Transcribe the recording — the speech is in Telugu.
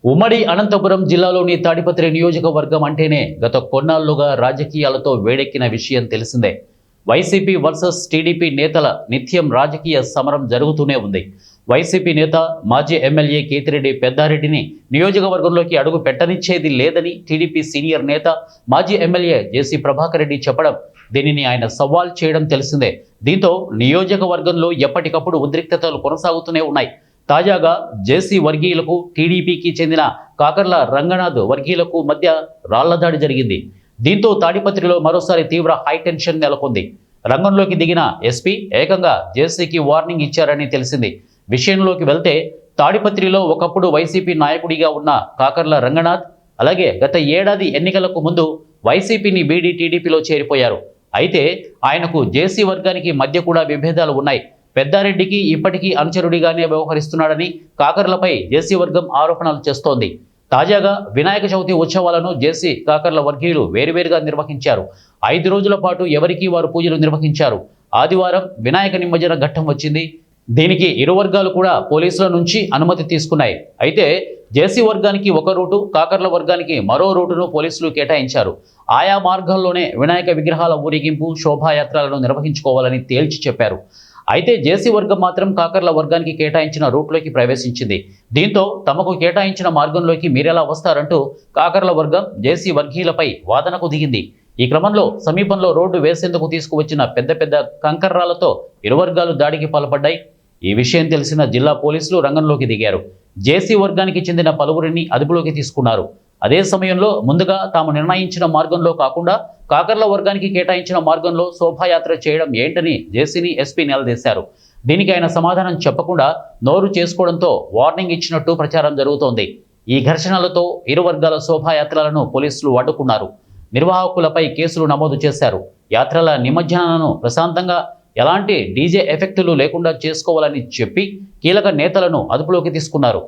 ఉమ్మడి అనంతపురం జిల్లాలోని తాడిపత్రి నియోజకవర్గం అంటేనే గత కొన్నాళ్లుగా రాజకీయాలతో వేడెక్కిన విషయం తెలిసిందే. వైసీపీ వర్సెస్ టీడీపీ నేతల నిత్యం రాజకీయ సమరం జరుగుతూనే ఉంది. వైసీపీ నేత మాజీ ఎమ్మెల్యే కేతిరెడ్డి పెద్దారెడ్డిని నియోజకవర్గంలోకి అడుగు పెట్టనిచ్చేది లేదని టీడీపీ సీనియర్ నేత మాజీ ఎమ్మెల్యే జేసీ ప్రభాకర్ రెడ్డి చెప్పడం, దీనిని ఆయన సవాల్ చేయడం తెలిసిందే. దీంతో నియోజకవర్గంలో ఎప్పటికప్పుడు ఉద్రిక్తతలు కొనసాగుతూనే ఉన్నాయి. తాజాగా జేసీ వర్గీయులకు టీడీపీకి చెందిన కాకర్ల రంగనాథ్ వర్గీయులకు మధ్య రాళ్లదాడి జరిగింది. దీంతో తాడిపత్రిలో మరోసారి తీవ్ర హైటెన్షన్ నెలకొంది. రంగంలోకి దిగిన ఎస్పీ ఏకంగా జేసీకి వార్నింగ్ ఇచ్చారని తెలిసింది. విషయంలోకి వెళ్తే తాడిపత్రిలో ఒకప్పుడు వైసీపీ నాయకుడిగా ఉన్న కాకర్ల రంగనాథ్ అలాగే గత ఏడాది ఎన్నికలకు ముందు వైసీపీని వీడి టీడీపీలో చేరిపోయారు. అయితే ఆయనకు జేసీ వర్గానికి మధ్య కూడా విభేదాలు ఉన్నాయి. పెద్దారెడ్డికి ఇప్పటికీ అనుచరుడిగానే వ్యవహరిస్తున్నాడని కాకర్లపై జేసీ వర్గం ఆరోపణలు చేస్తోంది. తాజాగా వినాయక చవితి ఉత్సవాలను జేసీ కాకర్ల వర్గీయులు వేరువేరుగా నిర్వహించారు. 5 రోజుల పాటు ఎవరికి వారు పూజలు నిర్వహించారు. ఆదివారం వినాయక నిమజ్జన ఘట్టం వచ్చింది. దీనికి ఇరు వర్గాలు కూడా పోలీసుల నుంచి అనుమతి తీసుకున్నాయి. అయితే జేసీ వర్గానికి ఒక రూటు, కాకర్ల వర్గానికి మరో రూటును పోలీసులు కేటాయించారు. ఆయా మార్గాల్లోనే వినాయక విగ్రహాల ఊరేగింపు, శోభాయాత్రలను నిర్వహించుకోవాలని తేల్చి చెప్పారు. అయితే జేసీ వర్గం మాత్రం కాకర్ల వర్గానికి కేటాయించిన రూట్లోకి ప్రవేశించింది. దీంతో తమకు కేటాయించిన మార్గంలోకి మీరెలా వస్తారంటూ కాకర్ల వర్గం జేసీ వర్గీయులపై వాదనకు దిగింది. ఈ క్రమంలో సమీపంలో రోడ్డు వేసేందుకు తీసుకువచ్చిన పెద్ద పెద్ద కంకర్రాలతో ఇరు వర్గాలు దాడికి పాల్పడ్డాయి. ఈ విషయం తెలిసిన జిల్లా పోలీసులు రంగంలోకి దిగారు. జేసీ వర్గానికి చెందిన పలువురిని అదుపులోకి తీసుకున్నారు. అదే సమయంలో ముందుగా తాము నిర్ణయించిన మార్గంలో కాకుండా కాకర్ల వర్గానికి కేటాయించిన మార్గంలో శోభాయాత్ర చేయడం ఏంటని జేసీని ఎస్పీ నిలదీశారు. దీనికి ఆయన సమాధానం చెప్పకుండా నోరు చేసుకోవడంతో వార్నింగ్ ఇచ్చినట్టు ప్రచారం జరుగుతోంది. ఈ ఘర్షణలతో ఇరు వర్గాల శోభాయాత్రలను పోలీసులు అడ్డుకున్నారు. నిర్వాహకులపై కేసులు నమోదు చేశారు. యాత్రల నిమజ్జనాలను ప్రశాంతంగా ఎలాంటి డీజే ఎఫెక్టులు లేకుండా చేసుకోవాలని చెప్పి కీలక నేతలను అదుపులోకి తీసుకున్నారు.